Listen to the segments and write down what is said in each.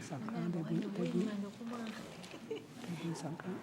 3 ครั้งได้บุญ3 ครั้ง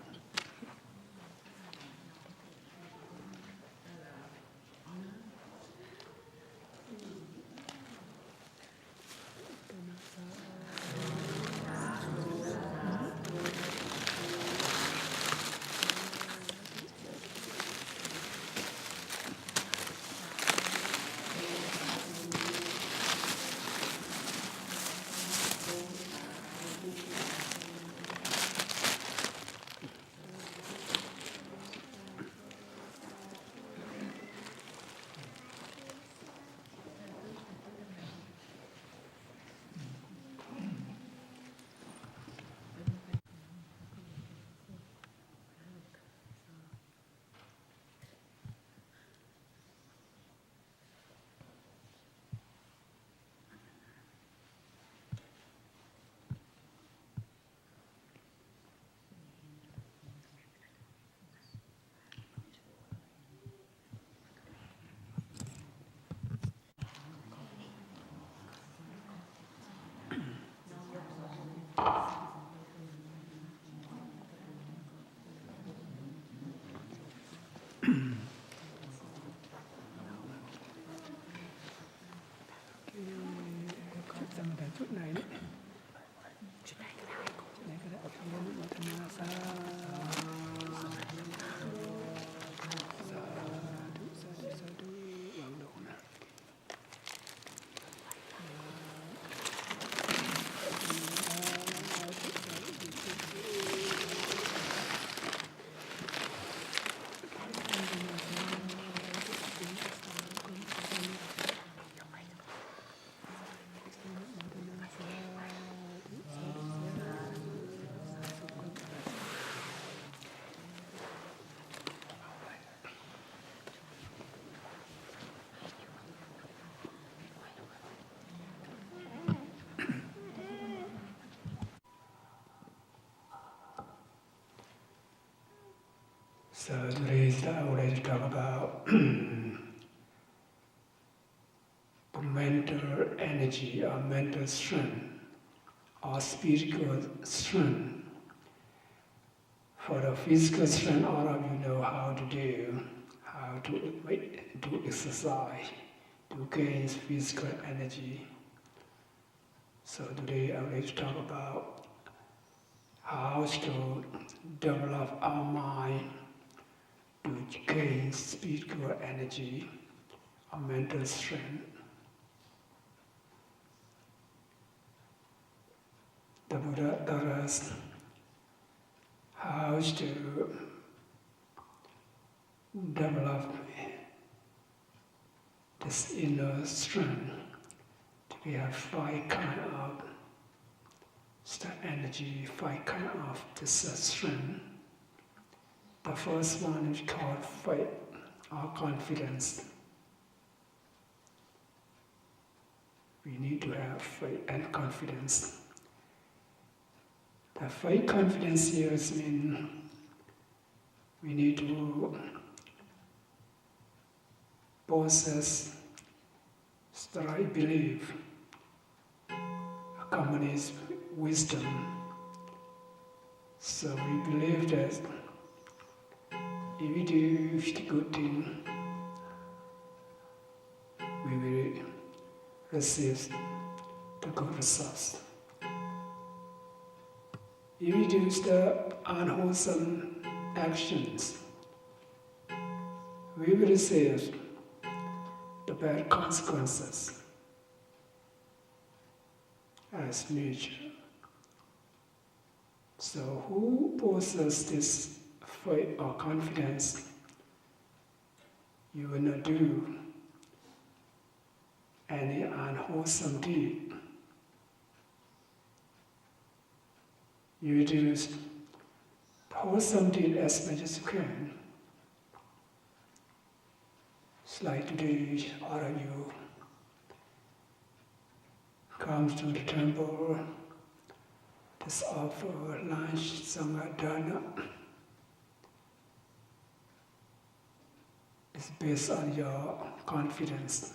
ชุดไหนเนี่ยชุดไหนก็ได้เอาทำบุญมาทำมาสาธุวางดอกนะSo today's I would like to talk about mental energy or mental strength or spiritual strength. For the physical strength, all of you know how to do exercise to gain physical energy. So today I would like to talk about how to develop our mind to gain spiritual energy or mental strength. The Buddha taught us how to develop this inner strength. We have 5 kinds of energy, 5 kinds of this strength. The first one is called faith or confidence. We need to have faith and confidence. The faith confidence here means we need to possess strong belief, accompanies wisdom. So we believe that if we do the good thing, we will receive the good results. If we do the unwholesome actions, we will receive the bad consequences as nature. So who possesses this faith or confidence, you will not do any unwholesome deed. You do the wholesome deed as much as you can. It's like today, all of you come to the temple, just offer lunch, sangha, dana. It's based on your confidence,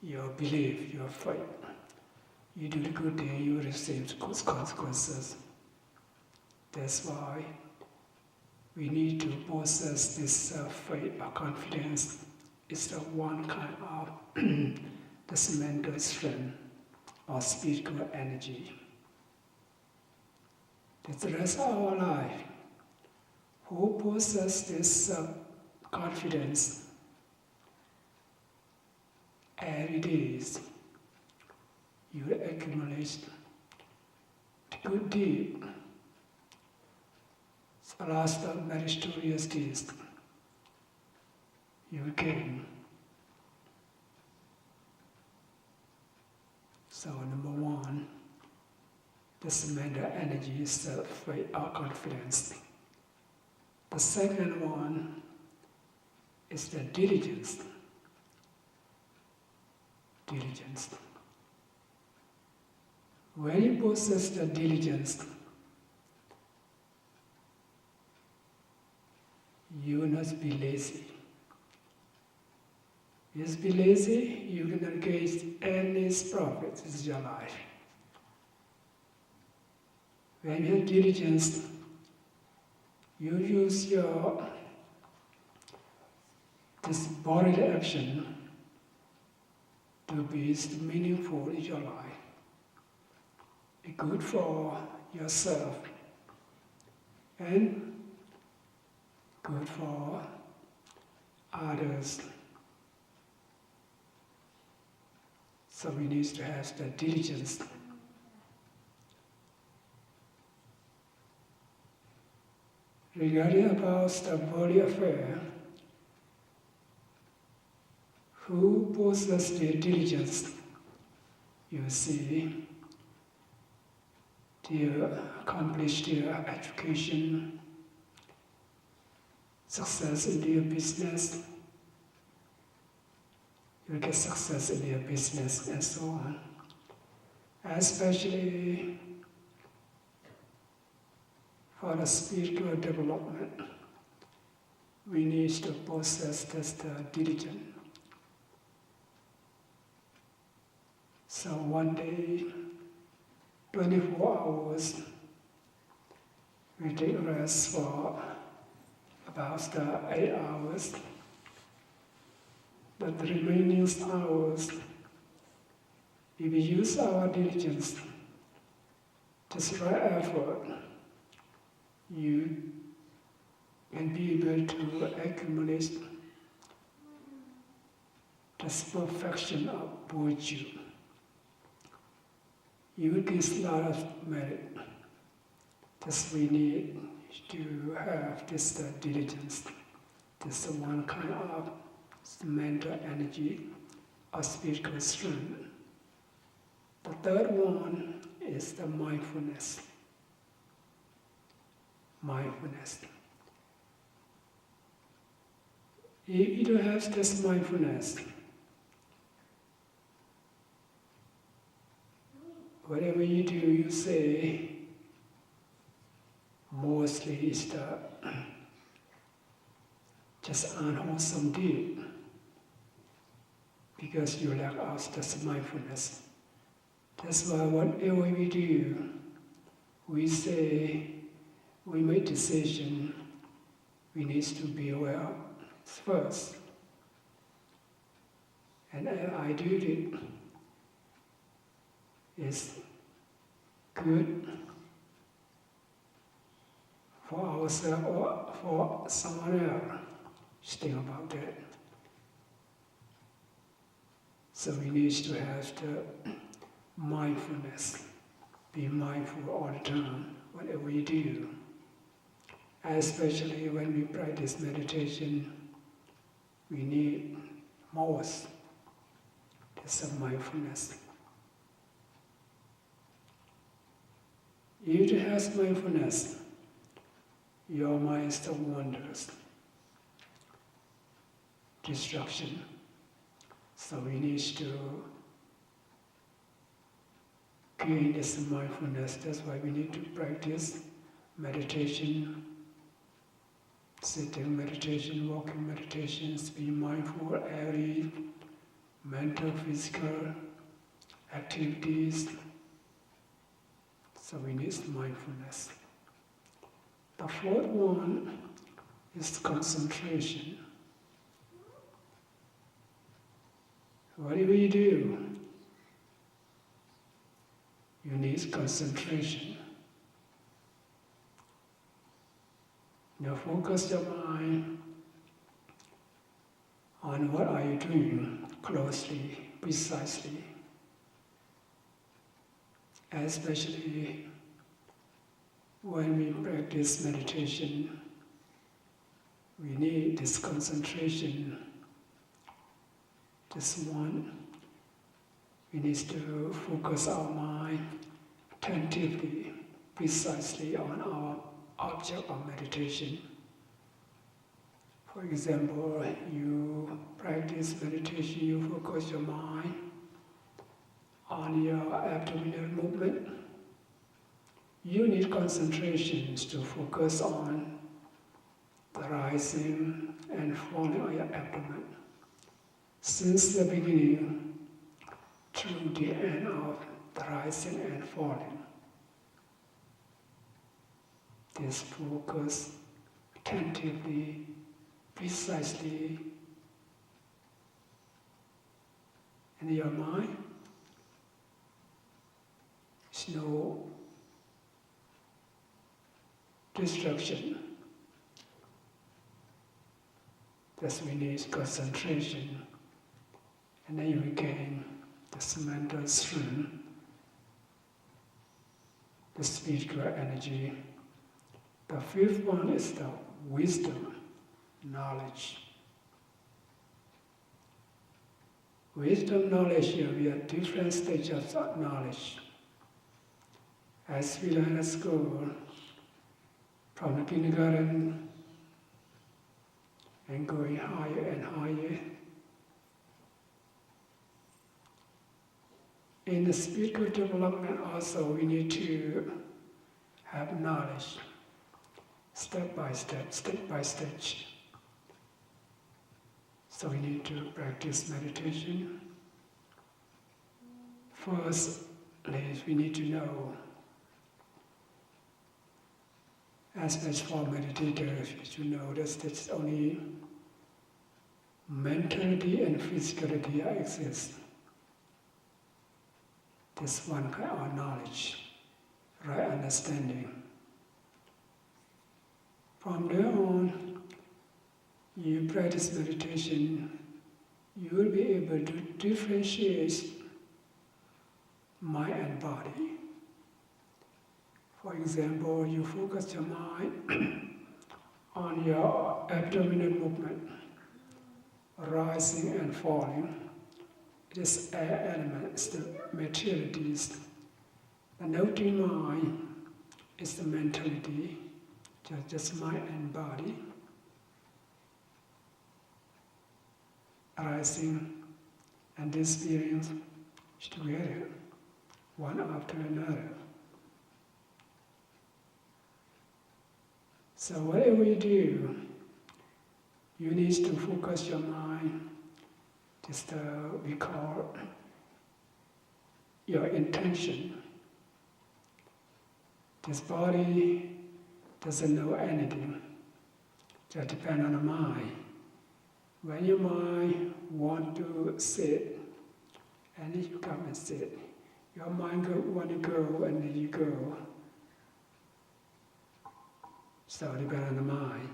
your belief, your faith. You do the good thing, you receive the good consequences. That's why we need to possess this faith or confidence. It's the one kind of this mental strength or spiritual energy. That's the rest of our life. Who possesses this confidence every day, you will accumulate the good deed. So last of meritorious deeds you will gain. So number one, this mental energy is faith or confidence. The second one is the diligence. Diligence. When you possess the diligence, you will not be lazy. Just be lazy, you will not gain any profit in your life. When you have diligence, you use this bodily action to be meaningful in your life. Be good for yourself and good for others. So we need to have the diligence. Regarding about the body affair, who possesses the diligence, you see, they accomplish their education, success in their business, you get success in their business and so on. Especially for the spiritual development, we need to possess this diligence. So one day, 24 hours, we take rest for about 8 hours. But the remaining hours, if we use our diligence, just right effort, you can be able to accumulate this perfection of virtue. You will get a lot of merit. Thus we need to have this diligence. This is one kind of mental energy or spiritual strength. The third one is the mindfulness. Mindfulness. If you don't have this mindfulness, whatever you do, you say, mostly is the just unwholesome deed, because you lack out this mindfulness. That's why whatever we do, we say, we make decision, we need to be aware first. And I do it is good for ourselves or for someone else. Think about that. So we need to have the mindfulness. Be mindful all the time, whatever we do. Especially when we practice meditation, we need more. This is mindfulness. If you have mindfulness, your mind still wanders. Distraction. So we need to gain this mindfulness. That's why we need to practice meditation, sitting meditation, walking meditations, be mindful every mental, physical activities. So we need mindfulness. The fourth one is concentration. Whatever you do, you need concentration. Now focus your mind on what are you doing closely, precisely. Especially when we practice meditation, we need this concentration. This one, we need to focus our mind attentively, precisely on our object of meditation. For example, you practice meditation, you focus your mind on your abdominal movement. You need concentration to focus on the rising and falling of your abdomen. Since the beginning to the end of the rising and falling. This focus attentively, precisely in your mind. There's no distraction. Thus we need concentration. And then you regain this mental strength, the spiritual energy. The fifth one is the wisdom, knowledge. Wisdom, knowledge, here we have different stages of knowledge. As we learn at school, from the kindergarten and going higher and higher, in the spiritual development also we need to have knowledge, step by step, stage. So we need to practice meditation. Firstly, we need to know, as for meditators, you should know that only mentality and physicality exist. This one kind of knowledge, right understanding. From there on, you practice meditation, you will be able to differentiate mind and body. For example, you focus your mind on your abdominal movement, rising and falling. This air element, the materialities. The noting mind is the mentality, just mind and body. Arising and experience together, one after another. So whatever you do, you need to focus your mind. Just we call your intention. This body doesn't know anything. Just depends on the mind. When your mind wants to sit, and then you come and sit. Your mind want to go, and then you go. So it depends on the mind.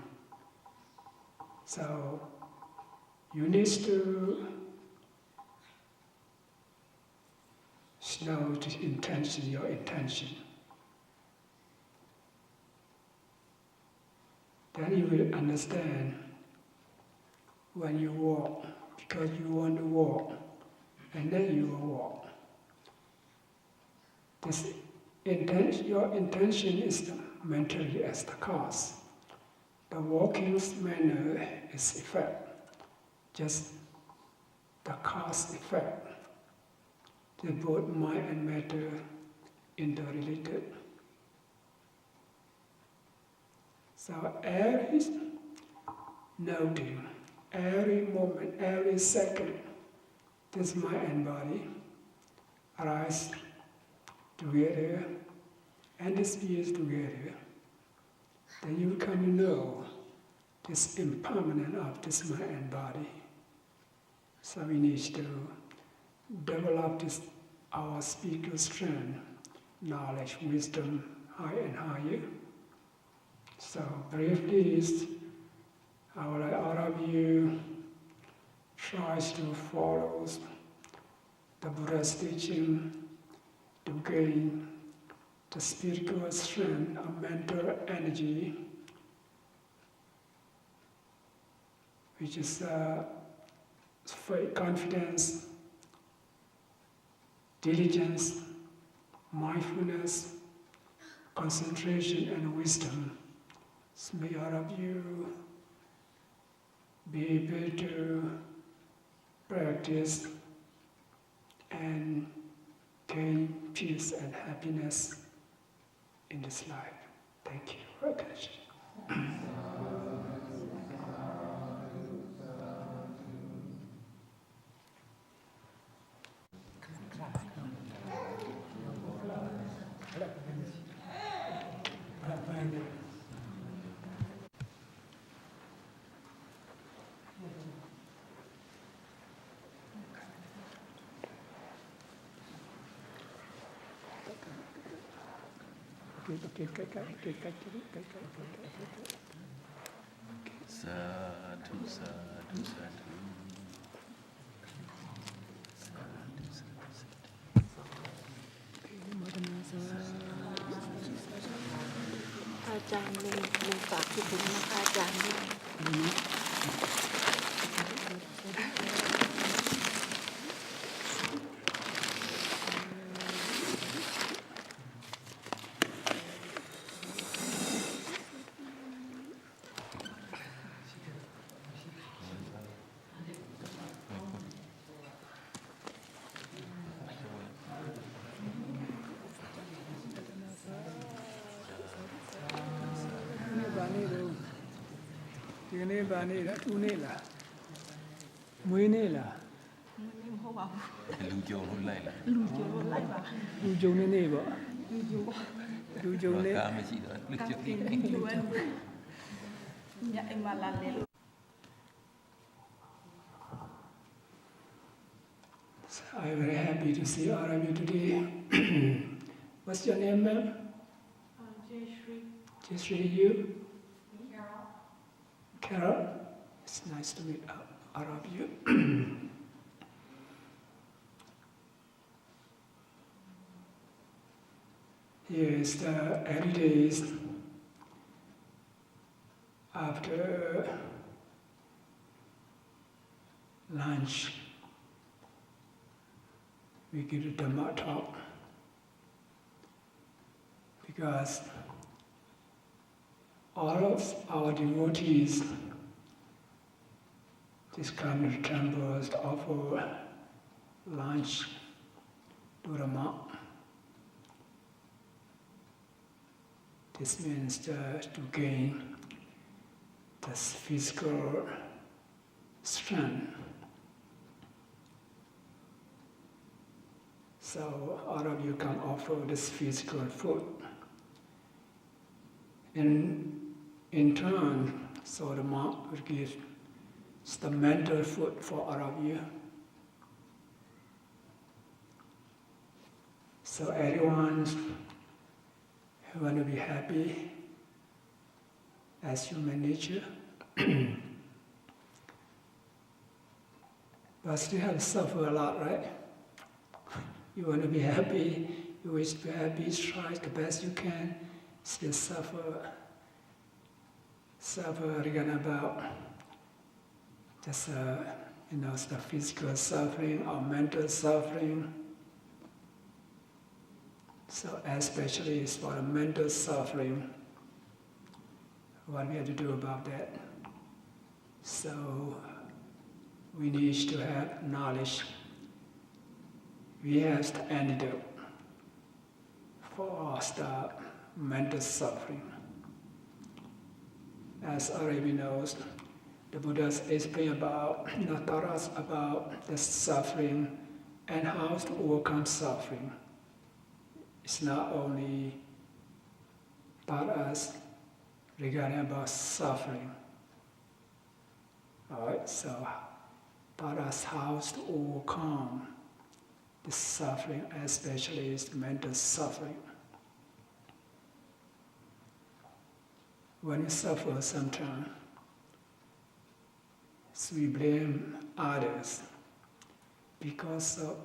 So you need to know the intention, your intention. Then you will understand when you walk, because you want to walk, and then you will walk. Your intention is mentally as the cause. The walking's manner is effect, just the cause effect. They both mind and matter interrelated. So every noting, every moment, every second, this mind and body arise together and the spirits together, then you come to know this impermanence of this mind and body. So we need to develop this our spiritual strength, knowledge, wisdom, higher and higher. So briefly, I would like all of you tries to follow the Buddha's teaching to gain the spiritual strength of mental energy, which is faith, confidence, diligence, mindfulness, concentration, and wisdom. So may all of you be able to practice and gain peace and happiness in this life. Thank you for attention. Sadhu, sadhu, sadhu. อาจารย์มีฝากคิดถึงนะคะอาจารย์ด้วย ဒီနေ့ဗာနေ့လား2နေ့လားမွေးနေ့လား ไม่เพราะว่า လူကြုံလို့လိုက်လာ လူเจอรถไล่มา လူကြုံနေ့ပေါ့ လူอยู่ လူကြုံနေ့ ကားမရှိတော့လူ กา ကြုံ กินอยู่อันอย่าไอ้มาลันเลย I'm very happy to see all of you today. What's your name, ma'am? Jayashree, you? Carol. It's nice to meet all of you. Here is the every days after lunch. We give a Dhamma talk because all of our devotees just come to the temples to offer lunch to Dhamma. This means to gain this physical strength. So all of you can offer this physical food. In turn, so the monk will give the mental food for all of you. So everyone who want to be happy as human nature, but still have to suffer a lot, right? You want to be happy, you wish to be happy, try the best you can, still suffer again about just the physical suffering or mental suffering. So especially for the mental suffering, what we have to do about that? So we need to have knowledge. We have the antidote for the mental suffering. As already knows, the Buddhas explain taught us about the suffering and how to overcome suffering. It's not only taught us regarding about suffering. Alright, so taught us how to overcome the suffering, especially the mental suffering. When we suffer sometimes, so we blame others because of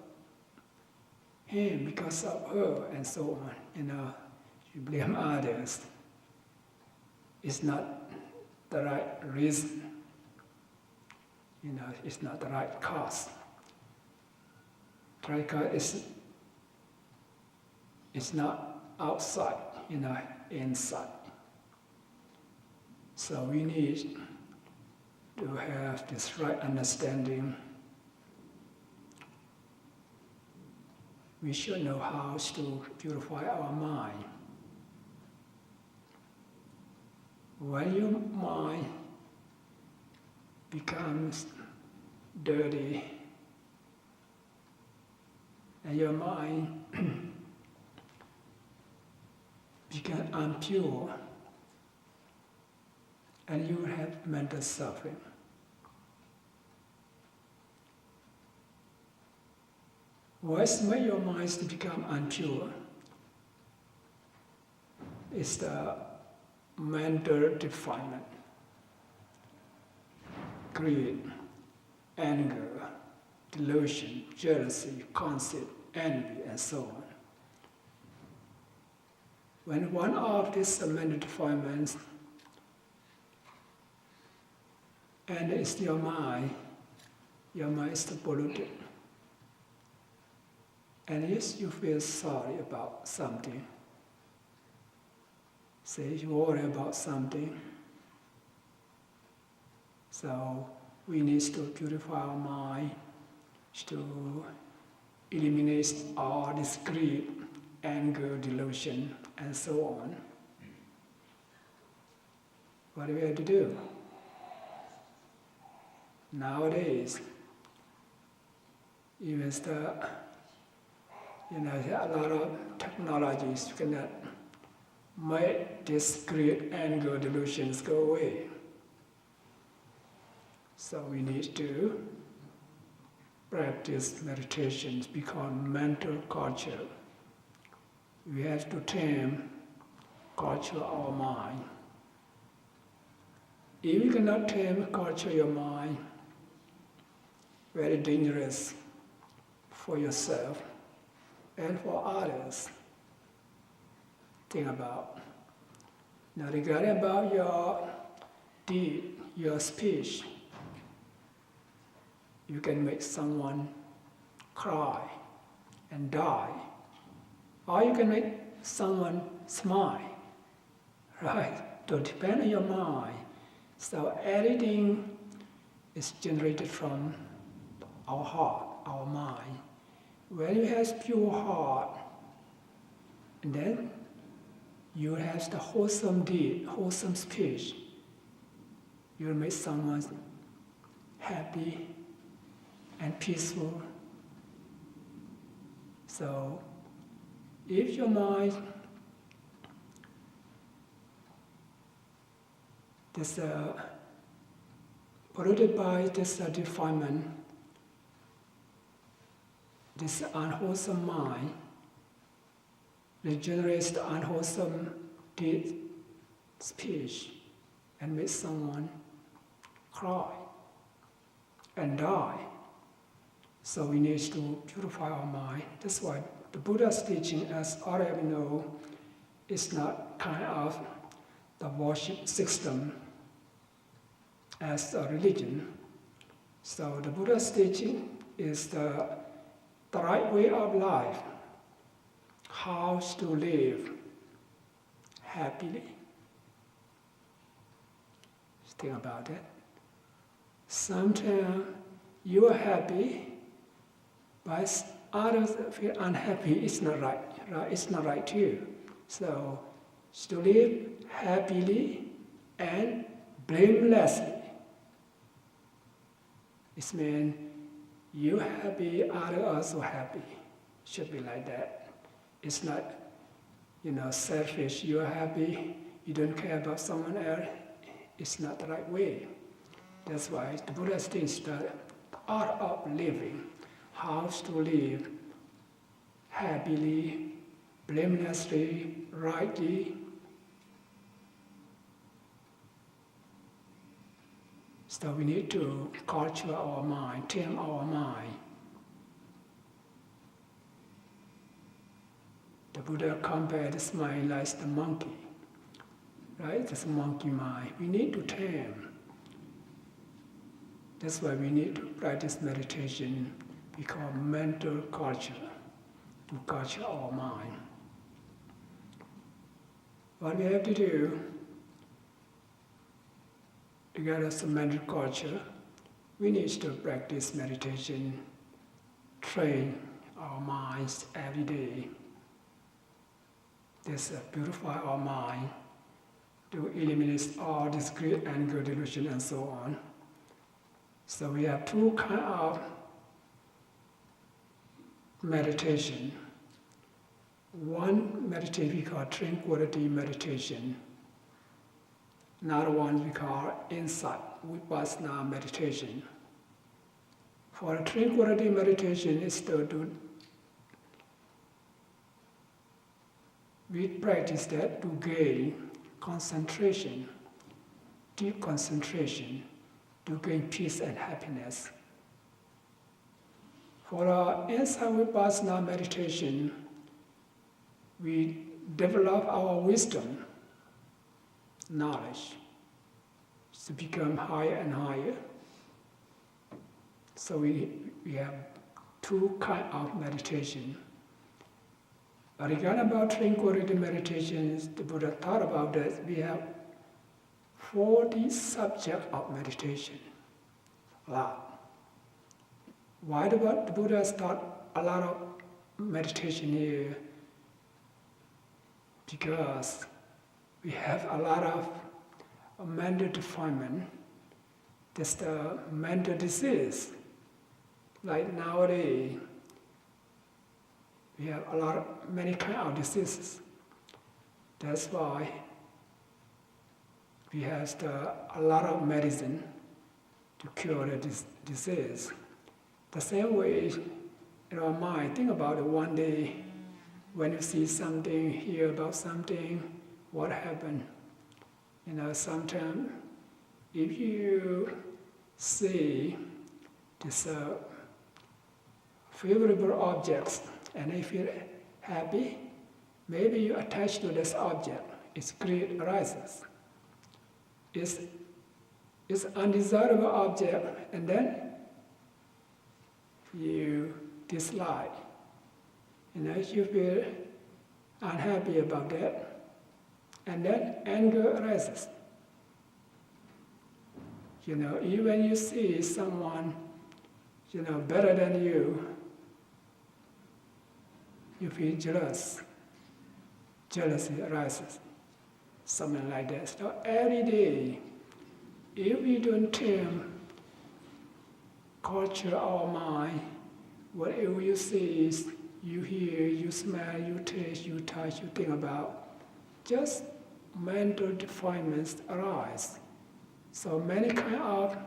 him, because of her, and so on. You blame others. It's not the right reason. It's not the right cause. The right cause is not outside, inside. So we need to have this right understanding. We should know how to purify our mind. When your mind becomes dirty and your mind becomes impure, and you will have mental suffering. What's made your minds to become impure is the mental defilement, greed, anger, delusion, jealousy, conceit, envy, and so on. When one of these mental defilements and it's your mind is polluted. And yes, you feel sorry about something. Say you worry about something. So we need to purify our mind, to eliminate all this greed, anger, delusion, and so on. What do we have to do? Nowadays, even a lot of technologies cannot make this greed, anger, delusions go away. So we need to practice meditations, become mental culture. We have to tame culture our mind. If you cannot tame culture your mind, very dangerous for yourself and for others. Think about. Now regarding about your deed, your speech, you can make someone cry and die. Or you can make someone smile, right? So depend on your mind. So everything is generated from our heart, our mind. When you have pure heart, and then you have the wholesome deed, wholesome speech, you will make someone happy and peaceful. So, if your mind is polluted by this defilement, this unwholesome mind, it generates the unwholesome deed, speech, and makes someone cry and die. So we need to purify our mind. That's why the Buddha's teaching, as all of you know, is not kind of the worship system as a religion. So the Buddha's teaching is the right way of life, how to live happily. Think about it. Sometimes you are happy, but others feel unhappy. It's not right. It's not right to you. So to live happily and blamelessly. It means you happy, others also happy. Should be like that. It's not, selfish, you're happy, you don't care about someone else, it's not the right way. That's why the Buddha teaches the art of living, how to live happily, blamelessly, rightly. So we need to culture our mind, tame our mind. The Buddha compared this mind like the monkey, right? This monkey mind. We need to tame. That's why we need to practice meditation, we call mental culture, to culture our mind. What we have to do to get us a mental culture, we need to practice meditation, train our minds every day. This purify our mind to eliminate all discrete anger, delusion, and so on. So we have two kinds of meditation. One meditation we call tranquility meditation. Another one we call insight, vipassana meditation. For tranquility meditation is we practice that to gain concentration, deep concentration, to gain peace and happiness. For our insight vipassana meditation, we develop our wisdom, knowledge, to become higher and higher. So we have two kinds of meditation. Regarding about tranquility meditations, the Buddha thought about that. We have 40 subjects of meditation. A lot. Why the Buddha taught a lot of meditation here? Because we have a lot of mental defilement. That's the mental disease. Like nowadays, we have many kinds of diseases. That's why we have a lot of medicine to cure the disease. The same way in our mind, think about it one day when you see something, hear about something, what happened. Sometimes if you see this favorable objects and you feel happy, maybe you attach to this object, its greed arises. It's undesirable object, and then you dislike. You feel unhappy about that, and then anger arises. Even you see someone, better than you feel jealous. Jealousy arises. Something like that. So every day, if we don't tame, culture our mind, whatever you see, you hear, you smell, you taste, you touch, you think about, just mental defilements arise. So many kinds of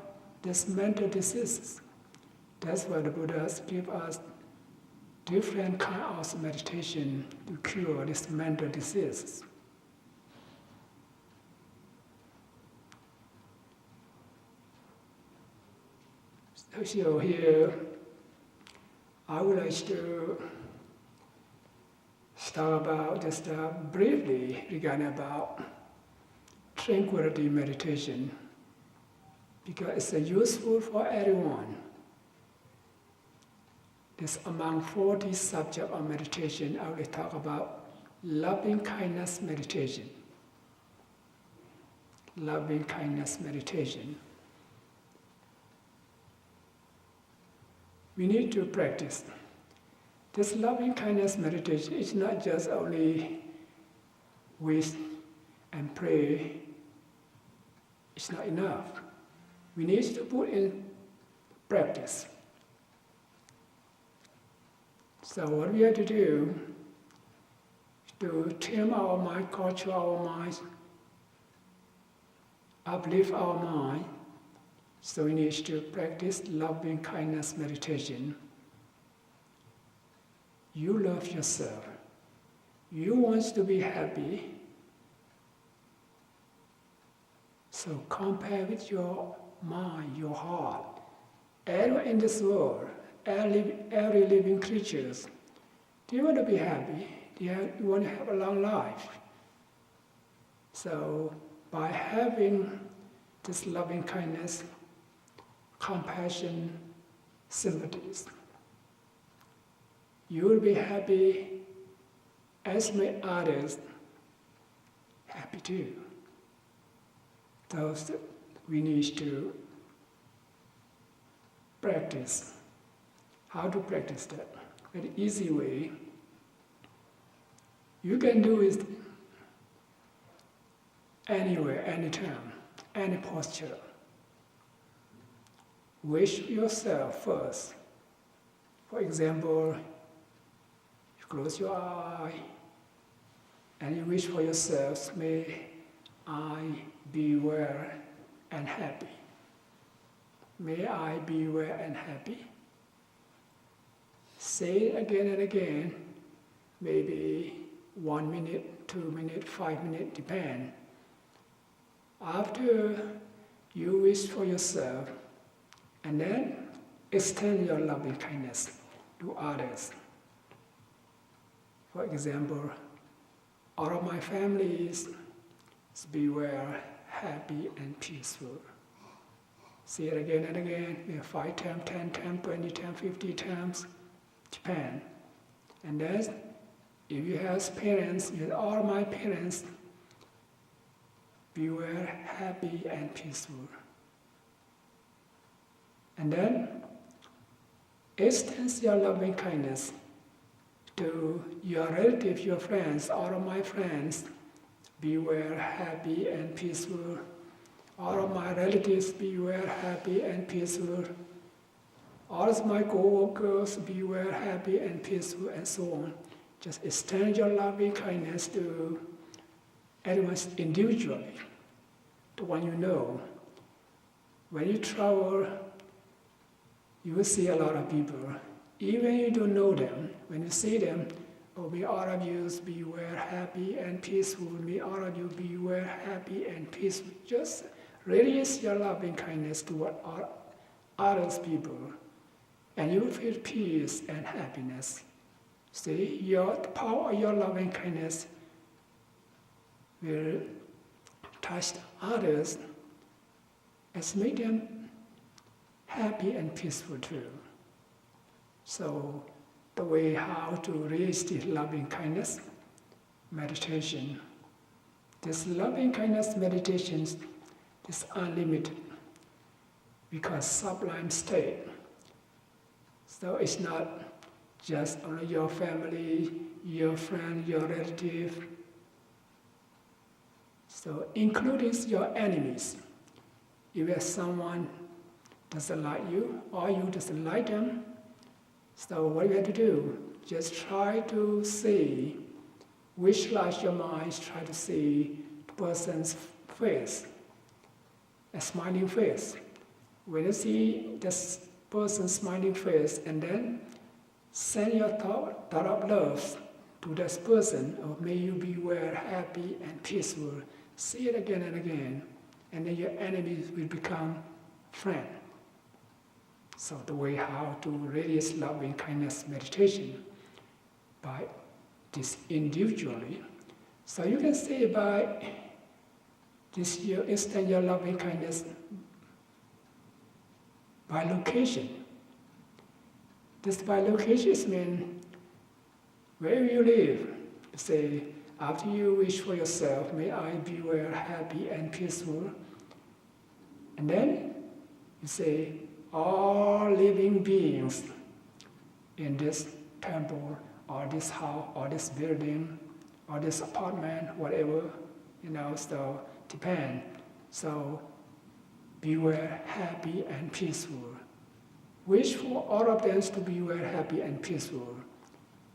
these mental diseases. That's why the Buddhas give us different kinds of meditation to cure these mental diseases. So here, I would like to start about just briefly regarding about tranquility meditation, because it's useful for everyone. This among 40 subjects of meditation, I will talk about loving kindness meditation. Loving kindness meditation. We need to practice. This loving kindness meditation is not just only wish and pray. It's not enough. We need to put in practice. So what we have to do to tame our mind, culture our minds, uplift our mind. So we need to practice loving kindness meditation. You love yourself. You want to be happy. So compare with your mind, your heart. Everyone in this world, every living creatures, do you want to be happy? Do you want to have a long life? So by having this loving kindness, compassion, sympathies, you will be happy as make others happy too. Thus, we need to practice. How to practice that? Very easy way. You can do it anywhere, anytime, any posture. Wish yourself first. For example, you close your eye and you wish for yourself, may I be well and happy. May I be well and happy. Say it again and again, maybe 1 minute, 2 minutes, 5 minutes, depend. After you wish for yourself, and then extend your loving kindness to others. For example, all of my families be well, happy and peaceful. Say it again and again, maybe 5 times, 10 times, 20 times, 50 times, depend. And then, if you have parents, all my parents, be well, happy and peaceful. And then, extend your loving kindness to your relatives, your friends, all of my friends, be well, happy and peaceful. All of my relatives, be well, happy and peaceful. All of my co-workers, be well, happy and peaceful, and so on. Just extend your loving kindness to everyone individually, to one you know. When you travel, you will see a lot of people. Even you don't know them, when you see them, oh, may all of you be well, happy and peaceful. May all of you be well, happy and peaceful. Just release your loving kindness toward others people, and you will feel peace and happiness. See, the power of your loving kindness will touch others and make them happy and peaceful too. So, the way how to raise this loving kindness meditation. This loving kindness meditation is unlimited because sublime state. So it's not just only your family, your friend, your relative. So including your enemies. If someone doesn't like you or you doesn't like them, so what you have to do? Just try to see, visualize your mind, try to see the person's face, a smiling face. When you see this person's smiling face, and then send your thought of love to this person, or may you be well, happy and peaceful. See it again and again, and then your enemies will become friends. So the way how to radiate loving kindness meditation, by this individually. So you can say by this you extend your loving kindness by location. This by location means wherever you live. Say, after you wish for yourself, may I be well, happy and peaceful. And then you say, all living beings in this temple, or this house, or this building, or this apartment, whatever, so depend. So be well, happy and peaceful. Wish for all of them to be well, happy and peaceful.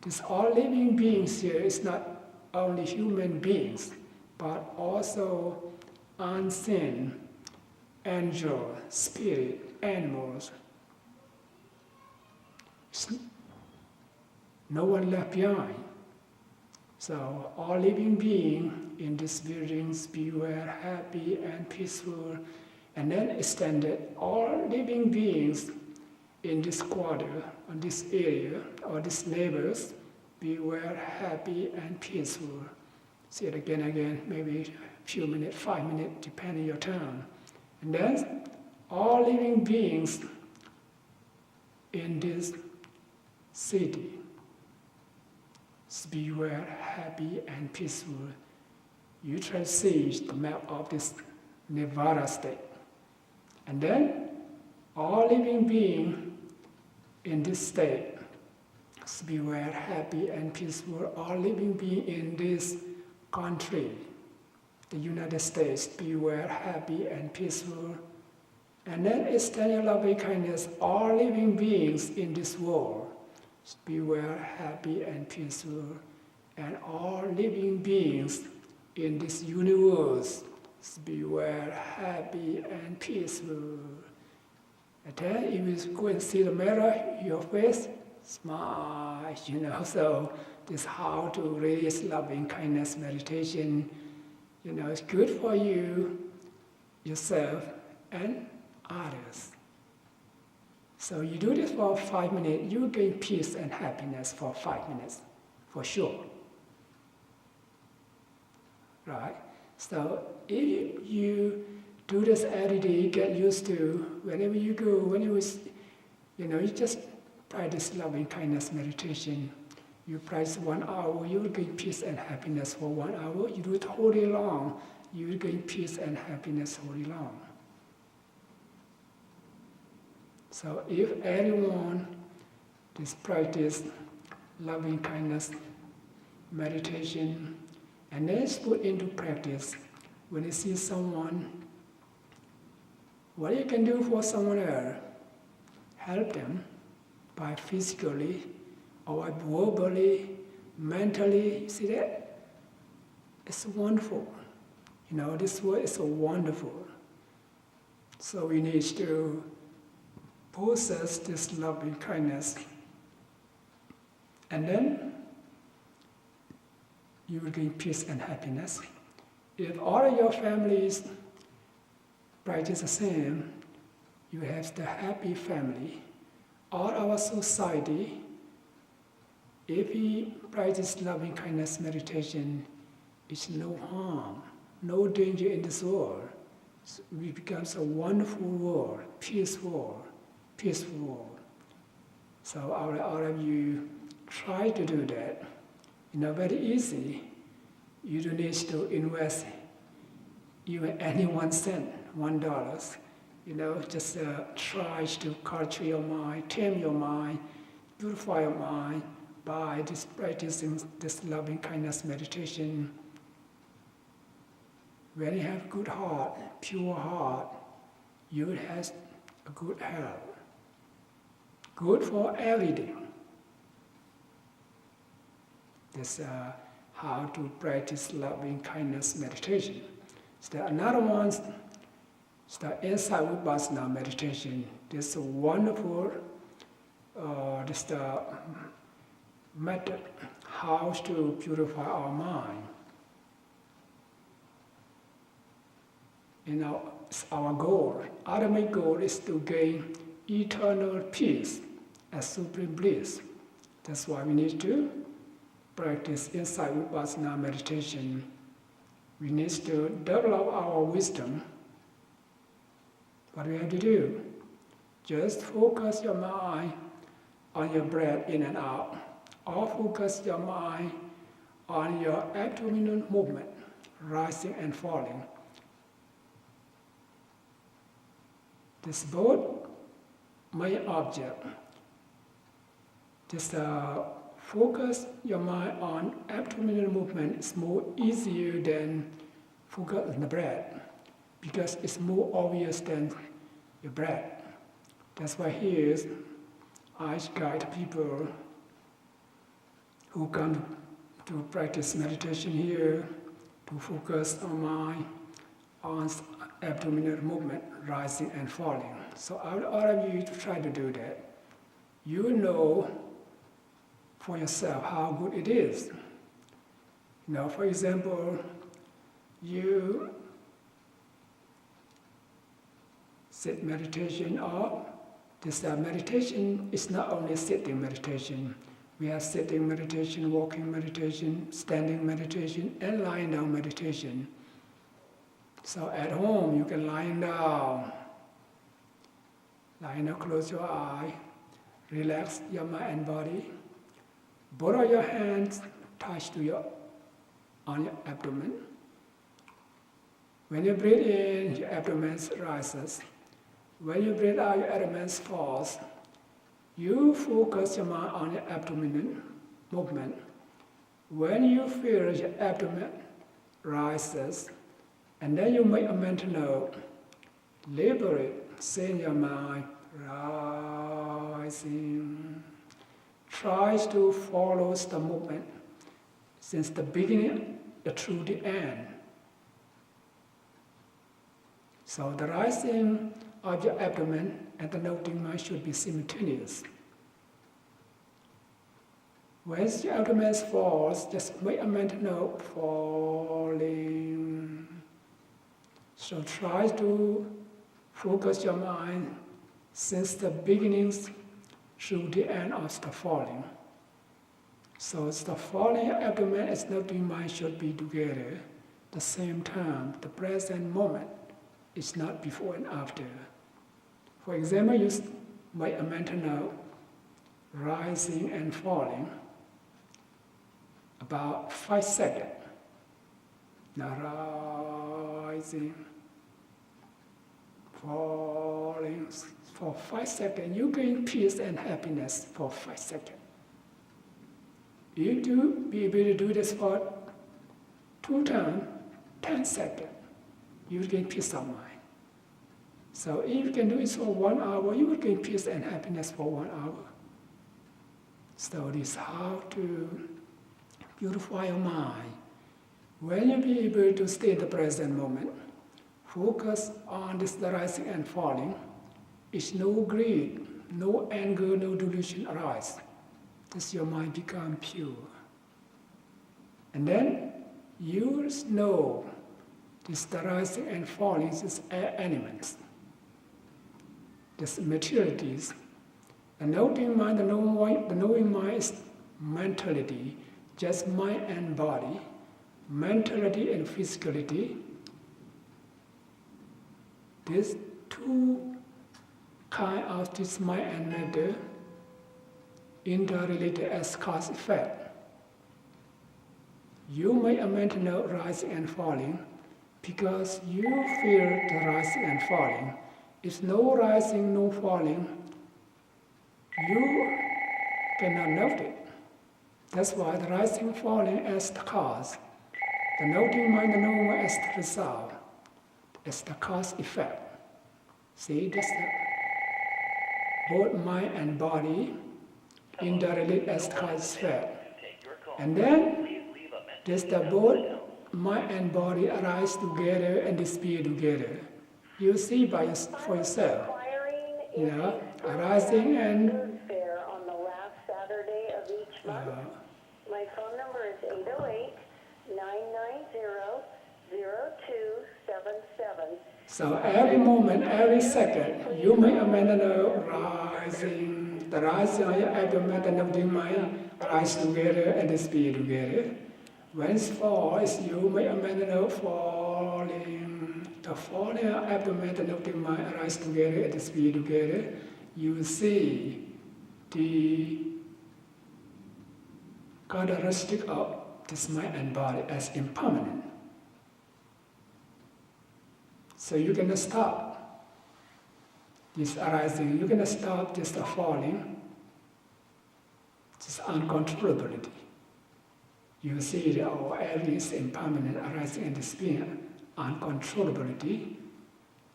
This all living beings here is not only human beings, but also unseen angel, spirit, animals. No one left behind. So all living beings in these buildings beware, happy and peaceful, and then extended all living beings in this quarter, on this area, or these neighbors, beware, happy and peaceful. Say it again, maybe a few minutes, 5 minutes, depending your turn. And then all living beings in this city, beware, happy and peaceful. You try to see the map of this Nirvana state. And then all living beings in this state, beware, happy and peaceful. All living beings in this country, the United States, beware, happy and peaceful. And then extend your loving kindness, all living beings in this world, beware, happy and peaceful. And all living beings in this universe, beware, happy and peaceful. And then if you go and see the mirror, your face, smile, so this is how to raise loving kindness meditation. It's good for you, yourself, and others. So you do this for 5 minutes, you gain peace and happiness for 5 minutes, for sure. Right? So if you do this every day, get used to, whenever you go, you just practice loving kindness meditation. You practice 1 hour, you will gain peace and happiness for 1 hour. You do it whole day long, you will gain peace and happiness whole day long. So if anyone just practice loving kindness meditation and then put into practice, when you see someone, what you can do for someone else, help them by physically or verbally, mentally. You see that? It's wonderful. This word is so wonderful. So we need to possess this loving kindness. And then you will gain peace and happiness. If all of your families practice the same, you have the happy family. All our society, if we practice loving kindness meditation, it's no harm, no danger in this world. We become a wonderful world, peaceful world. So all of you try to do that. Very easy. You don't need to invest even any 1 cent, $1. Just try to culture your mind, tame your mind, purify your mind by this practicing this loving kindness meditation. When you have good heart, pure heart, you will have a good health. Good for everything. This is how to practice loving kindness meditation. So another one is the inside vipassana meditation. This is a wonderful this the method how to purify our mind. It's our goal. Ultimate goal is to gain eternal peace as supreme bliss. That's why we need to practice inside vipassana meditation. We need to develop our wisdom. What do we have to do? Just focus your mind on your breath in and out, or focus your mind on your abdominal movement, rising and falling. This both main object. Just focus your mind on abdominal movement. It's more easier than focus on the breath, because it's more obvious than your breath. That's why here I guide people who come to practice meditation here, to focus our mind on abdominal movement, rising and falling. So I would order you to try to do that. You know for yourself how good it is. For example, you sit meditation or this meditation is not only sitting meditation. We have sitting meditation, walking meditation, standing meditation, and lying down meditation. So at home, you can lie down. Lie down, close your eye, relax your mind and body. Both of your hands touch on your abdomen. When you breathe in, your abdomen rises. When you breathe out, your abdomen falls. You focus your mind on your abdominal movement. When you feel your abdomen rises, and then you make a mental note, label it, say in your mind, rising. Try to follow the movement since the beginning through the end. So the rising of your abdomen and the noting mind should be simultaneous. When your abdomen falls, just make a mental note, falling. So try to focus your mind since the beginnings through the end of the falling. So the falling abdomen and noting mind should be together at the same time. The present moment is not before and after. For example, you make a mental note, rising and falling, about 5 seconds. Now rising, falling. For 5 seconds, you gain peace and happiness for 5 seconds. If you be able to do this for 2 times, 10 seconds, you will gain peace of mind. So if you can do it for 1 hour, you will gain peace and happiness for 1 hour. So this is how to beautify your mind. When you be able to stay in the present moment, focus on this rising and falling, it's no greed, no anger, no delusion arise. Thus your mind become pure. And then you know this rising and falling is elements. This materialities. The noting mind, the knowing mind is mentality, just mind and body, mentality and physicality. These two kinds of this mind and matter interrelated as cause effect. You make a mental note rising and falling because you feel the rising and falling. If no rising, no falling, you cannot note it. That's why the rising and falling as the cause, the noting mind, the knowing mind as the result, as the cause effect. See, that's both mind and body interrelated as the cause effect. And then there's the both mind and body arise together and disappear together. You see for yourself. Arising and on the last Saturday of each month. My phone number is 808-990-0277. so every moment, every second, you make a mental note rising, the rising of your abdomen, the noting mind rise together and disappear together. When it falls, you make a mental note falling. The falling abdomen, the noting mind rise together and disappear together. You see the characteristic of this mind and body as impermanent. So you cannot stop this arising, you cannot stop this falling, this uncontrollability. You see that everything is impermanent, arising and disappearing, uncontrollability,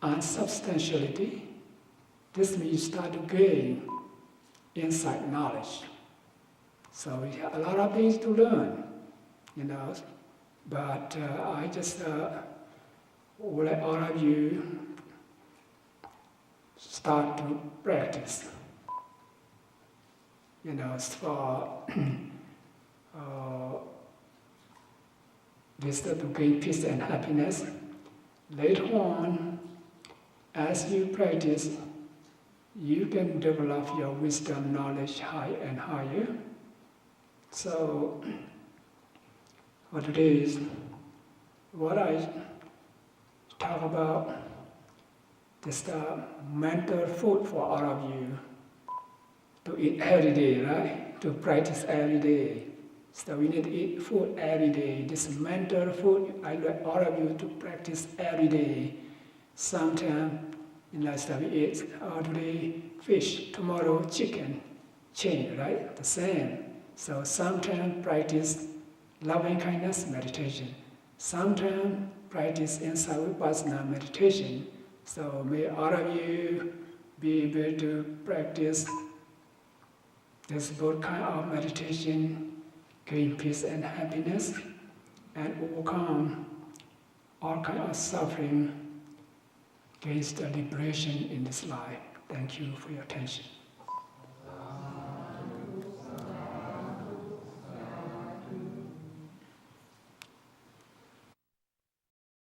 unsubstantiality. This means you start to gain insight knowledge. So we have a lot of things to learn. you know. But I just would like all of you start to practice, you know, for this to gain peace and happiness. Later on, as you practice, you can develop your wisdom, knowledge higher and higher. So, what it is, what I talk about, just mental food for all of you to eat every day, right? To practice every day. So we need to eat food every day. This mental food, I like all of you to practice every day. Sometimes, we eat today fish, tomorrow chicken, change, right? The same. So sometimes practice loving kindness meditation. Sometimes practice insight vipassana meditation. So may all of you be able to practice this both kind of meditation, gain peace and happiness, and overcome all kind of suffering, gain the liberation in this life. Thank you for your attention.